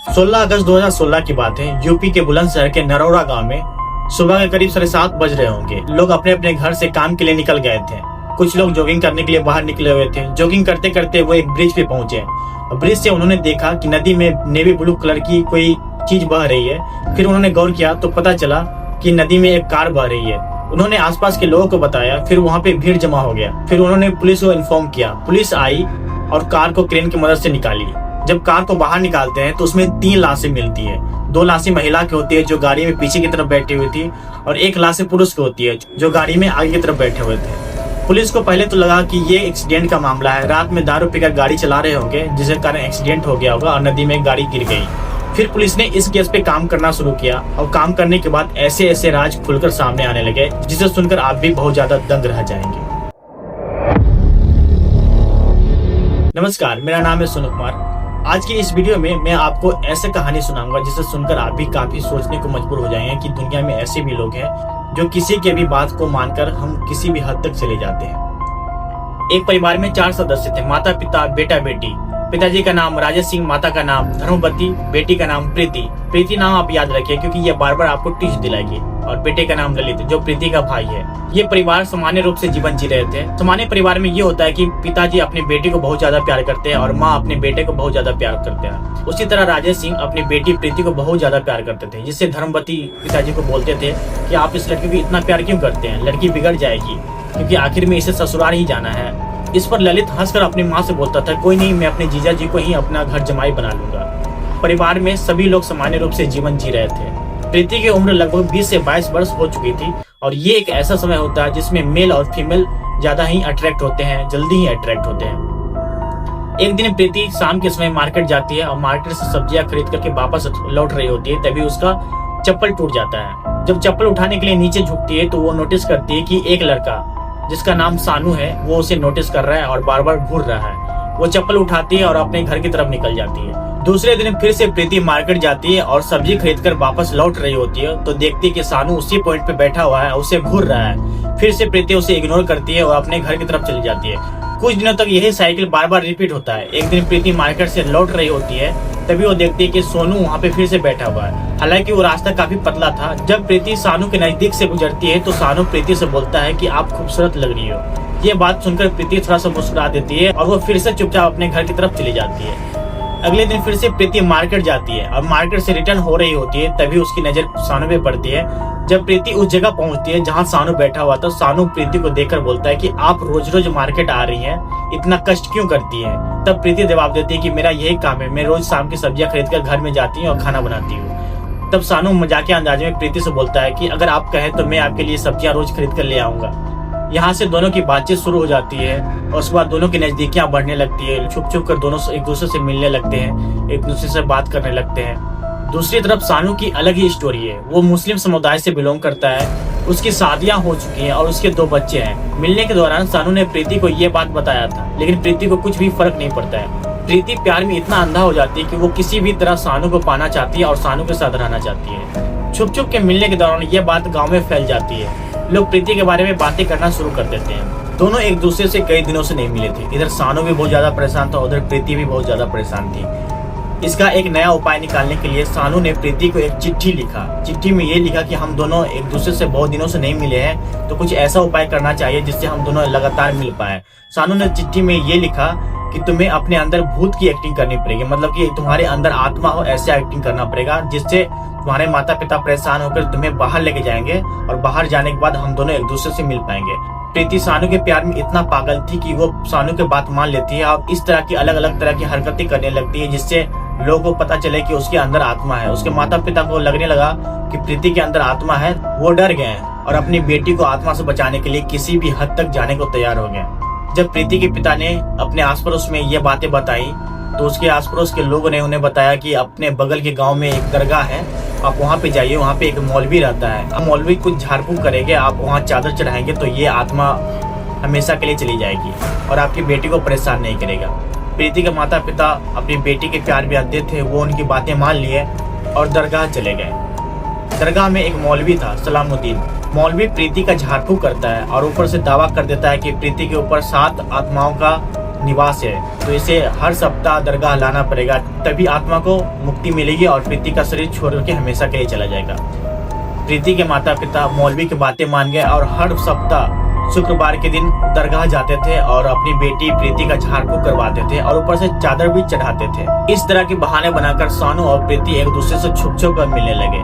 16 अगस्त 2016 की बात है। यूपी के बुलंदशहर के नरौरा गांव में सुबह के करीब 7:30 बज रहे होंगे। लोग अपने अपने घर से काम के लिए निकल गए थे। कुछ लोग जॉगिंग करने के लिए बाहर निकले हुए थे। जॉगिंग करते करते वो एक ब्रिज पे पहुंचे। ब्रिज से उन्होंने देखा कि नदी में नेवी ब्लू कलर की कोई चीज बह रही है। फिर उन्होंने गौर किया तो पता चला कि नदी में एक कार बह रही है। उन्होंने आसपास के लोगों को बताया। फिर वहाँ पे भीड़ जमा हो गया। फिर उन्होंने पुलिस को इन्फॉर्म किया। पुलिस आई और कार को क्रेन की मदद से निकाली। जब कार को बाहर निकालते हैं तो उसमें 3 लाशें मिलती है। 2 लाशें महिला की होती है जो गाड़ी में पीछे की तरफ बैठी हुई थी, और 1 लाश पुरुष की होती है जो गाड़ी में आगे की तरफ बैठे हुए थे। पुलिस को पहले तो लगा कि ये एक्सीडेंट का मामला है। रात में दारू पीकर गाड़ी चला रहे होंगे जिसके कारण एक्सीडेंट हो गया होगा और नदी में गाड़ी गिर गई। फिर पुलिस ने इस केस पे काम करना शुरू किया और काम करने के बाद ऐसे ऐसे राज खुलकर सामने आने लगे जिसे सुनकर आप भी बहुत ज्यादा दंग रह जाएंगे। नमस्कार, मेरा नाम है सोनू कुमार। आज की इस वीडियो में मैं आपको ऐसे कहानी सुनाऊंगा जिसे सुनकर आप भी काफी सोचने को मजबूर हो जाएंगे कि दुनिया में ऐसे भी लोग हैं जो किसी के भी बात को मानकर हम किसी भी हद तक चले जाते हैं। एक परिवार में 4 सदस्य थे, माता पिता बेटा बेटी। पिताजी का नाम राजेश सिंह, माता का नाम धर्मवती, बेटी का नाम प्रीति। प्रीति नाम आप याद रखिए क्योंकि ये बार बार आपको टीच दिलाएगी। और बेटे का नाम ललित जो प्रीति का भाई है। ये परिवार सामान्य रूप से जीवन जी रहे थे। सामान्य परिवार में ये होता है कि पिताजी अपनी बेटी को बहुत ज्यादा प्यार करते हैं और माँ अपने बेटे को बहुत ज्यादा प्यार करते हैं। उसी तरह राजेश सिंह अपनी बेटी प्रीति को बहुत ज्यादा प्यार करते थे, जिससे धर्मवती पिताजी को बोलते थे कि आप इस लड़की को इतना प्यार क्यों करते हैं, लड़की बिगड़ जाएगी क्योंकि आखिर में इसे ससुराल ही जाना है। इस पर ललित हंसकर अपनी माँ से बोलता था, कोई नहीं, मैं अपने जीजा जी को ही अपना घर जमाई बना लूंगा। परिवार में सभी लोग सामान्य रूप से जीवन जी रहे थे। प्रीति की उम्र लगभग 20 से 22 वर्ष हो चुकी थी और ये एक ऐसा समय होता है जिसमें मेल और फीमेल ज्यादा ही अट्रैक्ट होते हैं, जल्दी ही अट्रैक्ट होते हैं। एक दिन प्रीति शाम के समय मार्केट जाती है और मार्केट से सब्जियां खरीद करके वापस लौट रही होती है। तभी उसका चप्पल टूट जाता है। जब चप्पल उठाने के लिए नीचे झुकती है तो वो नोटिस करती है कि एक लड़का जिसका नाम सानू है वो उसे नोटिस कर रहा है और बार बार घूर रहा है। वो चप्पल उठाती है और अपने घर की तरफ निकल जाती है। दूसरे दिन फिर से प्रीति मार्केट जाती है और सब्जी खरीदकर वापस लौट रही होती है तो देखती है कि सानू उसी पॉइंट पे बैठा हुआ है, उसे घूर रहा है। फिर से प्रीति उसे इग्नोर करती है और अपने घर की तरफ चली जाती है। कुछ दिनों तक यही साइकिल बार बार रिपीट होता है। एक दिन प्रीति मार्केट से लौट रही होती है, तभी वो देखती है कि सोनू वहाँ पे फिर से बैठा हुआ है। हालांकि वो रास्ता काफी पतला था। जब प्रीति सानू के नजदीक से गुजरती है तो सानू प्रीति से बोलता है कि आप खूबसूरत लग रही हो। ये बात सुनकर प्रीति थोड़ा सा मुस्कुरा देती है और वो फिर से चुपचाप अपने घर की तरफ चली जाती है। अगले दिन फिर से प्रीति मार्केट जाती है और मार्केट से रिटर्न हो रही होती है, तभी उसकी नजर सानू पे पड़ती है। जब प्रीति उस जगह पहुंचती है जहां सानू बैठा हुआ था, सानू प्रीति को देखकर बोलता है कि आप रोज रोज मार्केट आ रही हैं, इतना कष्ट क्यों करती हैं? तब प्रीति जवाब देती है कि मेरा यही काम है, मैं रोज शाम की सब्जियां खरीद कर घर में जाती हूँ और खाना बनाती हूँ। तब सानू मजाकिया अंदाज में प्रीति से बोलता है कि अगर आप कहें तो मैं आपके लिए सब्जियां रोज खरीद कर ले आऊंगा। यहाँ से दोनों की बातचीत शुरू हो जाती है और उसके बाद दोनों की नजदीकियां बढ़ने लगती है। छुप छुप कर दोनों एक दूसरे से मिलने लगते हैं, एक दूसरे से बात करने लगते हैं। दूसरी तरफ सानू की अलग ही स्टोरी है। वो मुस्लिम समुदाय से बिलोंग करता है। उसकी शादियां हो चुकी हैं और उसके 2 बच्चे हैं। मिलने के दौरान सानू ने प्रीति को ये बात बताया था, लेकिन प्रीति को कुछ भी फर्क नहीं पड़ता है। प्रीति प्यार में इतना अंधा हो जाती है कि वो किसी भी तरह सानू को पाना चाहती है और सानू के साथ रहना चाहती है। छुप छुप के मिलने के दौरान ये बात गाँव में फैल जाती है। लोग प्रीति के बारे में बातें करना शुरू कर देते हैं। दोनों एक दूसरे से कई दिनों से नहीं मिले थे। इधर सानू भी बहुत ज्यादा परेशान था, उधर प्रीति भी बहुत ज्यादा परेशान थी। इसका एक नया उपाय निकालने के लिए सानू ने प्रीति को एक चिट्ठी लिखा। चिट्ठी में ये लिखा कि हम दोनों एक दूसरे से बहुत दिनों से नहीं मिले हैं, तो कुछ ऐसा उपाय करना चाहिए जिससे हम दोनों लगातार मिल पाए। सानू ने चिट्ठी में ये लिखा कि तुम्हें अपने अंदर भूत की एक्टिंग करनी पड़ेगी, मतलब कि तुम्हारे अंदर आत्मा हो ऐसे एक्टिंग करना पड़ेगा जिससे तुम्हारे माता पिता परेशान होकर तुम्हें बाहर लेके जाएंगे और बाहर जाने के बाद हम दोनों एक दूसरे से मिल पाएंगे। प्रीति सानू के प्यार में इतना पागल थी कि वो सानू की बात मान लेती है और इस तरह की अलग अलग तरह की हरकतें करने लगती है जिससे लोगों को पता चले कि उसके अंदर आत्मा है। उसके माता पिता को लगने लगा कि प्रीति के अंदर आत्मा है। वो डर गए और अपनी बेटी को आत्मा से बचाने के लिए किसी भी हद तक जाने को तैयार हो गए। जब प्रीति के पिता ने अपने आस पड़ोस में ये बातें बताई तो उसके आस पड़ोस के लोगों ने उन्हें बताया कि अपने बगल के गांव में एक दरगाह है, आप वहाँ पे जाइए, वहाँ पे एक मौलवी रहता है। अब मौलवी कुछ झाड़ फूक करेंगे, आप वहाँ चादर चढ़ाएंगे तो ये आत्मा हमेशा के लिए चली जाएगी और आपकी बेटी को परेशान नहीं करेगा। प्रीति के माता पिता अपनी बेटी के प्यार में अंधे थे। वो उनकी बातें मान लिए और दरगाह चले गए। दरगाह में एक मौलवी था, सलामुद्दीन। मौलवी प्रीति का झाड़ फूक करता है और ऊपर से दावा कर देता है कि प्रीति के ऊपर 7 आत्माओं का निवास है, तो इसे हर सप्ताह दरगाह लाना पड़ेगा, तभी आत्मा को मुक्ति मिलेगी और प्रीति का शरीर छोड़ के हमेशा के लिए चला जाएगा। प्रीति के माता पिता मौलवी की बातें मान गए और हर सप्ताह शुक्रवार के दिन दरगाह जाते थे और अपनी बेटी प्रीति का झाड़ फूक करवाते थे और ऊपर से चादर भी चढ़ाते थे। इस तरह के बहाने बनाकर सानू और प्रीति एक दूसरे से छुप छुप कर मिलने लगे।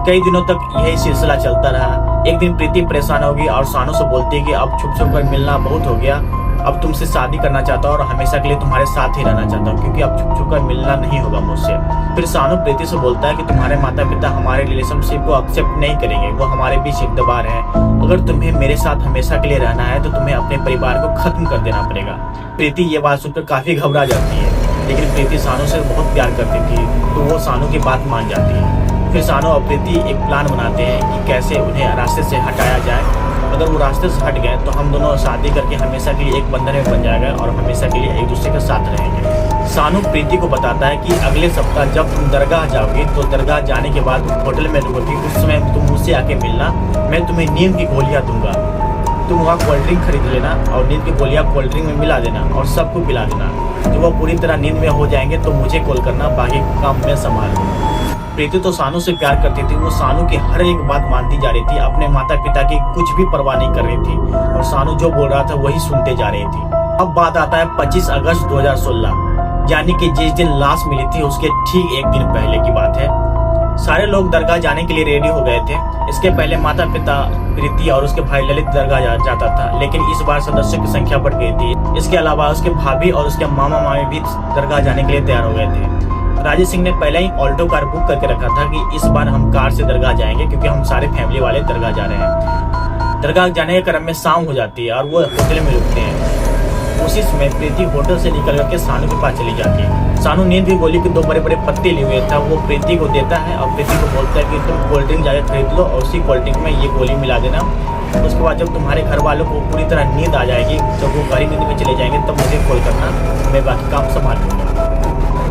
कई दिनों तक यही सिलसिला चलता रहा। एक दिन प्रीति परेशान होगी और सानू से बोलती है कि अब छुप छुप कर मिलना बहुत हो गया, अब तुमसे शादी करना चाहता हूँ और हमेशा के लिए तुम्हारे साथ ही रहना चाहता हूँ, क्योंकि अब छुप छुप कर मिलना नहीं होगा मुझसे। फिर सानू प्रीति से बोलता है कि तुम्हारे माता पिता हमारे रिलेशनशिप को एक्सेप्ट नहीं करेंगे, वो हमारे बीच एक दीवार है। अगर तुम्हें मेरे साथ हमेशा के लिए रहना है तो तुम्हें अपने परिवार को खत्म कर देना पड़ेगा। प्रीति ये बात सुनकर काफी घबरा जाती है, लेकिन प्रीति सानू से बहुत प्यार करती थी तो वो सानू की बात मान जाती है। फिर सानू और प्रीति एक प्लान बनाते हैं कि कैसे उन्हें रास्ते से हटाया जाए। अगर वो रास्ते से हट गए तो हम दोनों शादी करके हमेशा के लिए एक बंधन में बन जाएगा और हमेशा के लिए एक दूसरे के साथ रहेंगे। सानू प्रीति को बताता है कि अगले सप्ताह जब तुम दरगाह जाओगी तो दरगाह जाने के बाद होटल में रुकोगी, उस समय तुम मुझसे आके मिलना, मैं तुम्हें नींद की गोलियां दूंगा, तुम वहाँ कोल्ड ड्रिंक खरीद लेना और नींद की गोलियां कोल्ड ड्रिंक में मिला देना और सबको पिला देना। जब वो पूरी तरह नींद में हो जाएंगे तो मुझे कॉल करना, बाकी काम मैं संभाल लूंगा। प्रीति तो सानू से प्यार करती थी, वो सानू की हर एक बात मानती जा रही थी, अपने माता पिता की कुछ भी परवाह नहीं कर रही थी और सानू जो बोल रहा था वही सुनते जा रही थी। अब बात आता है 25 अगस्त 2016, यानी कि जिस दिन लाश मिली थी उसके ठीक एक दिन पहले की बात है। सारे लोग दरगाह जाने के लिए रेडी हो गए थे। इसके पहले माता पिता प्रीति और उसके भाई ललित दरगाह जाता था, लेकिन इस बार सदस्यों की संख्या बढ़ गई थी। इसके अलावा उसके भाभी और उसके मामा मामी भी दरगाह जाने के लिए तैयार हो गए थे। राजेश सिंह ने पहले ही ऑल्टो कार बुक करके रखा था कि इस बार हम कार से दरगाह जाएंगे, क्योंकि हम सारे फैमिली वाले दरगाह जा रहे हैं। दरगाह जाने के क्रम में शाम हो जाती है और वो होटल में रुकते हैं। उसी समय प्रीति होटल से निकल करके सानू के पास चली जाती है। सानू नींद की गोली के 2 बड़े बड़े पत्ते लिए हुए था, वो प्रीति को देता है और प्रीति को बोलता है कि तुम कोल्ड ड्रिंक जाकर खरीद लो और उसी कोल्ड ड्रिंक में ये गोली मिला देना। उसके बाद जब तुम्हारे घर वालों को पूरी तरह नींद आ जाएगी, जब वो गहरी नींद में चले जाएंगे तब मुझे कॉल करना, मैं बाकी काम संभाल लूंगा।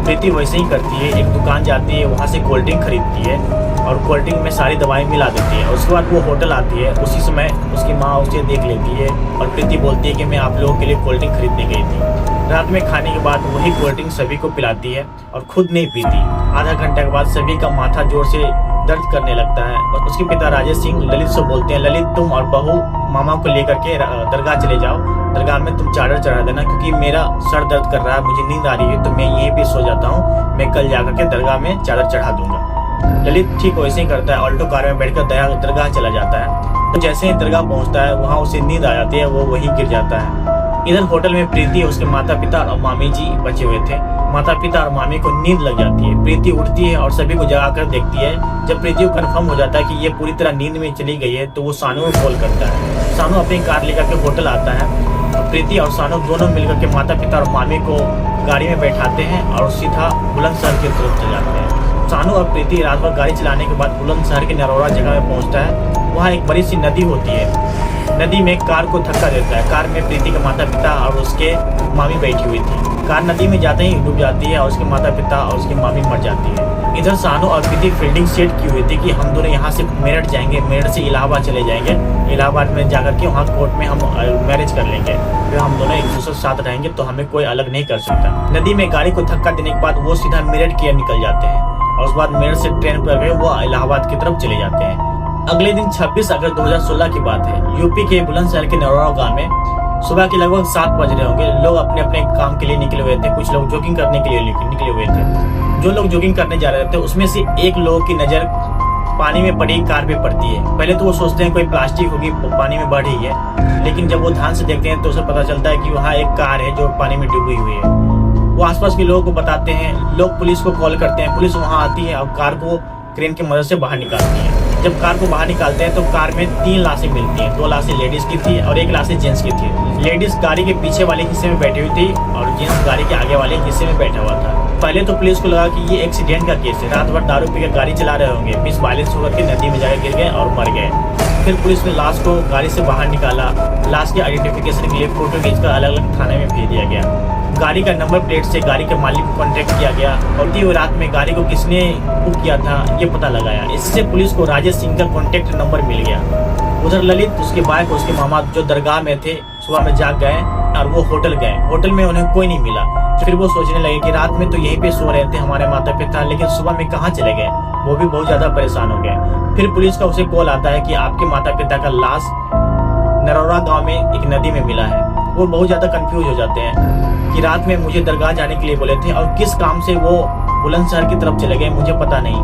प्रीति वैसे ही करती है, एक दुकान जाती है, वहाँ से कोल्ड ड्रिंक खरीदती है और कोल्ड ड्रिंक में सारी दवाएं मिला देती है। उसके बाद वो होटल आती है। उसी समय उसकी माँ उसे देख लेती है और प्रीति बोलती है कि मैं आप लोगों के लिए कोल्ड ड्रिंक खरीदने गई थी। रात में खाने के बाद वही कोल्ड ड्रिंक सभी को पिलाती है और खुद नहीं पीती। आधा घंटे के बाद सभी का माथा जोर से दर्द करने लगता है और उसके पिता राजेश सिंह ललित से बोलते हैं, ललित तुम और बहू मामा को लेकर के दरगाह चले जाओ, दरगाह में तुम चादर चढ़ा देना, क्योंकि मेरा सर दर्द कर रहा है, मुझे नींद आ रही है, तो मैं यहीं पे सो जाता हूँ, मैं कल जाकर के दरगाह में चादर चढ़ा दूंगा। ललित ठीक वैसे ही करता है, ऑल्टो कार में बैठकर दरगाह चला जाता है। तो जैसे ही दरगाह पहुंचता है वहाँ उसे नींद आ जाती है, वो वहीं गिर जाता है। इधर होटल में प्रीति उसके माता पिता और मामी जी बचे हुए थे। माता पिता और मामी को नींद लग जाती है। प्रीति उठती है और सभी को जगाकर देखती है। जब प्रीति को कंफर्म हो जाता है कि ये पूरी तरह नींद में चली गई है तो वो सानू को कॉल करता है। सानू अपनी कार लेकर के होटल आता है। प्रीति और सानू दोनों मिलकर के माता पिता और मामी को गाड़ी में बैठाते हैं और सीधा बुलंदशहर की तरफ चले जाते हैं। सानू और प्रीति रात भर गाड़ी चलाने के बाद बुलंदशहर के नरोड़ा जगह में पहुंचता है। वहाँ एक बड़ी सी नदी होती है। नदी में कार को धक्का देता है। कार में प्रीति के माता पिता और उसके मामी बैठी हुई थी। कार नदी में जाते ही डूब जाती है और उसके माता पिता और उसकी मामी मर जाती है। इधर सानू और प्रीति फील्डिंग सेट की हुई थी कि हम दोनों यहाँ से मेरठ जाएंगे, मेरठ से इलाहाबाद चले जाएंगे, इलाहाबाद में जाकर के वहाँ कोर्ट में हम मैरिज कर लेंगे, फिर हम दोनों एक दूसरे के साथ रहेंगे तो हमें कोई अलग नहीं कर सकता। नदी में गाड़ी को धक्का देने के बाद वो सीधा मेरठ की ओर निकल जाते हैं और उसके बाद मेरठ से ट्रेन पर वो इलाहाबाद की तरफ चले जाते हैं। अगले दिन 26 अगस्त 2016 की बात है। यूपी के बुलंदशहर के नरोड़ा गांव में सुबह के लगभग 7 बज रहे होंगे। लोग अपने अपने काम के लिए निकले हुए थे। कुछ लोग जॉगिंग करने के लिए निकले हुए थे। जो लोग जॉगिंग करने जा रहे थे उसमें से एक लोग की नजर पानी में पड़ी कार पे पड़ती है। पहले तो वो सोचते हैं कोई प्लास्टिक होगी पानी में बढ़ रही है, लेकिन जब वो ध्यान से देखते हैं तो उसे पता चलता है कि वहाँ एक कार है जो पानी में डूबी हुई है। वो आसपास के लोगों को बताते हैं। लोग पुलिस को कॉल करते हैं। पुलिस वहाँ आती है और कार को क्रेन की मदद से बाहर निकालती है। जब कार को बाहर निकालते हैं तो कार में 3 लाशें मिलती हैं। 2 लाशें लेडीज की थी और 1 लाश जेंट्स की थी। लेडीज गाड़ी के पीछे वाले हिस्से में बैठी हुई थी और जेंट्स गाड़ी के आगे वाले हिस्से में बैठा हुआ था। पहले तो पुलिस को लगा कि ये एक्सीडेंट का केस है, रात भर दारू पीकर गाड़ी चला रहे होंगे, मिस बैलेंस होकर के नदी में जाकर गिर गए और मर गए। फिर पुलिस ने लाश को गाड़ी से बाहर निकाला। लाश के आइडेंटिफिकेशन के लिए फोटो खींचकर अलग अलग थाने में भेज दिया गया। गाड़ी का नंबर प्लेट से गाड़ी के मालिक को कॉन्टेक्ट किया गया और दी हुई रात में गाड़ी को किसने बुक किया था ये पता लगाया। इससे पुलिस को राजेश सिंह का कॉन्टेक्ट नंबर मिल गया। उधर ललित, उसके बाइक, उसके मामा जो दरगाह में थे सुबह में जाग गए। और वो होटल गए। होटल में उन्हें कोई नहीं मिला। फिर वो सोचने लगे कि रात में तो यहीं पे सो रहे थे हमारे माता पिता, लेकिन सुबह में कहाँ चले गए। वो भी बहुत ज्यादा परेशान हो गए। फिर पुलिस का उसे कॉल आता है कि आपके माता पिता का लाश नरौरा गांव में एक नदी में मिला है। वो बहुत ज्यादा कंफ्यूज हो जाते हैं कि रात में मुझे दरगाह जाने के लिए बोले थे और किस काम से वो बुलंदशहर की तरफ चले गए मुझे पता नहीं।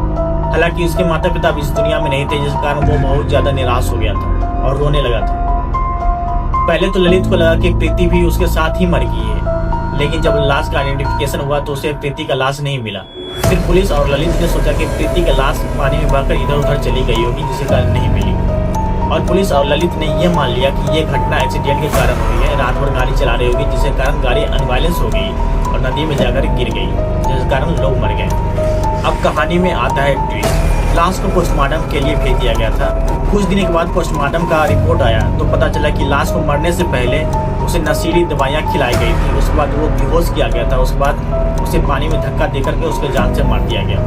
हालांकि उसके माता पिता अब इस दुनिया में नहीं थे, जिस कारण वो बहुत ज्यादा निराश हो गया था और रोने लगा था। पहले तो ललित को लगा कि प्रीति भी उसके साथ ही मर गई है, लेकिन जब लाश का आइडेंटिफिकेशन हुआ तो उसे प्रीति का लाश नहीं मिला। फिर पुलिस और ललित ने सोचा कि प्रीति का लाश पानी में बहकर इधर उधर चली गई होगी, जिसके कारण नहीं मिली। और पुलिस और ललित ने यह मान लिया कि ये घटना एक्सीडेंट के कारण हुई है। रात भर गाड़ी चला रही होगी, जिसके कारण गाड़ी अनबैलेंस हो गई और नदी में जाकर गिर गई, जिसके कारण लोग मर गए। अब कहानी में आता है ट्विस्ट। लाश को पोस्टमार्टम के लिए भेज दिया गया था। कुछ दिन के बाद पोस्टमार्टम का रिपोर्ट आया तो पता चला कि लाश को मरने से पहले उसे नशीली दवाइयाँ खिलाई गई थी। उसके बाद वो बेहोश किया गया था। उसके बाद उसे पानी में धक्का देकर के उसके जान से मार दिया गया।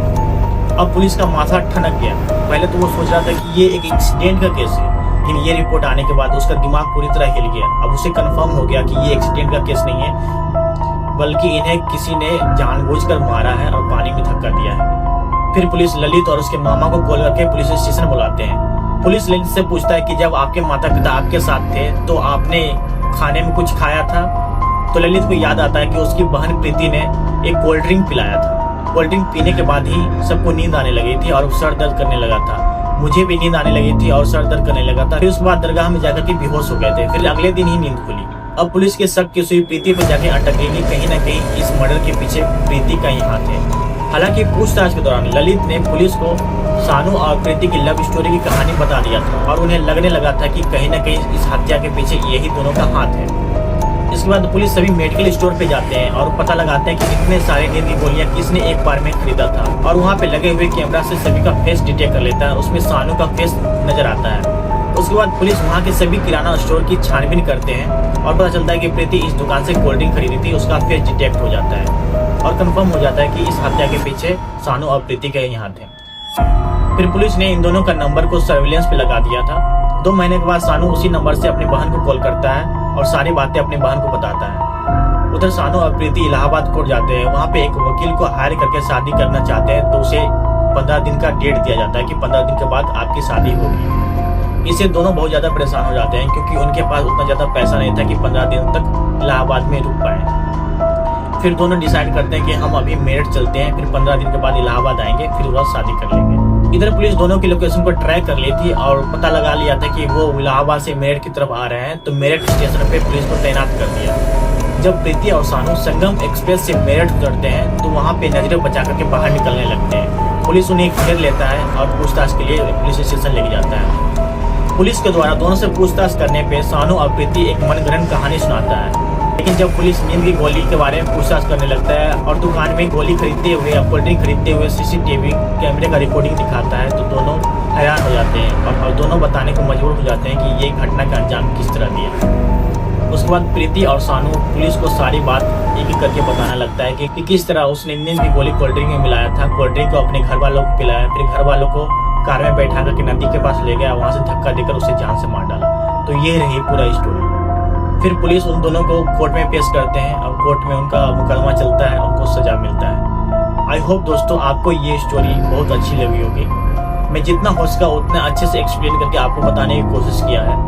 अब पुलिस का माथा ठनक गया। पहले तो वो सोच रहा था कि ये एक एक्सीडेंट का केस है, लेकिन ये रिपोर्ट आने के बाद उसका दिमाग पूरी तरह हिल गया। अब उसे कंफर्म हो गया कि ये एक्सीडेंट का केस नहीं है, बल्कि इन्हें किसी ने जानबूझकर मारा है और पानी में धक्का दिया है। फिर पुलिस ललित और उसके मामा को कॉल करके पुलिस स्टेशन बुलाते हैं। पुलिस ललित से पूछता है कि जब आपके माता पिता आपके साथ थे तो आपने खाने में कुछ खाया था? तो ललित को याद आता है कि उसकी बहन प्रीति ने एक कोल्ड ड्रिंक पिलाया था। कोल्ड ड्रिंक पीने के बाद ही सबको नींद आने लगी थी और सर दर्द करने लगा था। मुझे भी नींद आने लगी थी और सर दर्द करने लगा था। फिर उसके बाद दरगाह में जाकर के बेहोश हो गए थे। फिर अगले दिन ही नींद खुली। अब पुलिस के शक की सुई प्रीति पर जाके अटक गई। कहीं ना कहीं इस मर्डर के पीछे प्रीति का ही हाथ है। हालांकि पूछताछ के दौरान ललित ने पुलिस को सानू और प्रीति की लव स्टोरी की कहानी बता दिया था और उन्हें लगने लगा था कि कहीं ना कहीं इस हत्या के पीछे यही दोनों का हाथ है। इसके बाद पुलिस सभी मेडिकल स्टोर पे जाते हैं और पता लगाते हैं कि इतने सारे नींद की गोलियां किसने एक बार में खरीदा था। और वहाँ पे लगे हुए कैमरा से सभी का फेस डिटेक्ट कर लेता है। उसमें सानू का फेस नजर आता है। उसके बाद पुलिस वहाँ के सभी किराना स्टोर की छानबीन करते हैं और पता चलता है कि प्रीति इस दुकान से कोल्ड ड्रिंक खरीदी थी। उसका फेस डिटेक्ट हो जाता है और कंफर्म हो जाता है कि इस हत्या के पीछे सानू और प्रीति के ही हाथ है। फिर पुलिस ने इन दोनों का नंबर को सर्विलेंस पे लगा दिया था। 2 महीने के बाद सानू उसी नंबर से अपनी बहन को कॉल करता है और सारी बातें अपनी बहन को बताता है। उधर सानू और प्रीति इलाहाबाद कोर्ट जाते हैं। वहाँ पे एक वकील को हायर करके शादी करना चाहते हैं तो उसे 15 दिन का डेट दिया जाता है कि 15 दिन के बाद आपकी शादी होगी। इससे दोनों बहुत ज्यादा परेशान हो जाते हैं क्योंकि उनके पास उतना ज्यादा पैसा नहीं था कि 15 दिन तक इलाहाबाद में रुक पाए। फिर दोनों डिसाइड करते हैं कि हम अभी मेरठ चलते हैं, फिर 15 दिन के बाद इलाहाबाद आएंगे, फिर वह शादी कर लेंगे। इधर पुलिस दोनों की लोकेशन को ट्रैक कर ली थी और पता लगा लिया था कि वो इलाहाबाद से मेरठ की तरफ आ रहे हैं, तो मेरठ स्टेशन पे पुलिस को तैनात कर दिया। जब प्रीति और सानू संगम एक्सप्रेस से मेरठ उतरते हैं तो वहाँ पे नजरें बचा करके बाहर निकलने लगते हैं। पुलिस उन्हें घेर लेता है और पूछताछ के लिए पुलिस स्टेशन लेके जाता है। पुलिस के द्वारा दोनों से पूछताछ करने पे सानू और प्रीति एक मनगढ़ंत कहानी सुनाता है। लेकिन जब पुलिस नींद की गोली के बारे में पूछताछ करने लगता है और दुकान में गोली खरीदते हुए या कोल्ड ड्रिंक खरीदते हुए सीसीटीवी कैमरे का रिकॉर्डिंग दिखाता है तो दोनों हैरान हो जाते हैं और दोनों बताने को मजबूर हो जाते हैं कि ये घटना का अंजाम किस तरह दिया। उसके बाद प्रीति और सानू पुलिस को सारी बात एक एक करके बताना लगता है कि किस तरह उसने नींद की गोली कोल्ड ड्रिंक में मिलाया था, कोल्ड ड्रिंक को अपने घर वालों को पिलाया, फिर घर वालों को कार में बैठा करके नदी के पास ले गया, वहाँ से धक्का देकर उसे जान से मार डाला। तो ये रही पूरा स्टोरी। फिर पुलिस उन दोनों को कोर्ट में पेश करते हैं और कोर्ट में उनका मुकदमा चलता है, उनको सजा मिलता है। आई होप दोस्तों आपको ये स्टोरी बहुत अच्छी लगी होगी। मैं जितना हो सका उतना अच्छे से एक्सप्लेन करके आपको बताने की कोशिश किया है।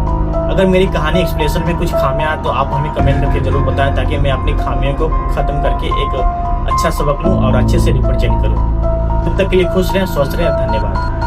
अगर मेरी कहानी एक्सप्लेनेशन में कुछ खामियां तो आप हमें कमेंट करके जरूर बताएं ताकि मैं अपनी खामियों को खत्म करके एक अच्छा सबक लूँ और अच्छे से रिप्रेजेंट करूँ। तब तक के लिए खुश रहें, स्वस्थ रहें, धन्यवाद।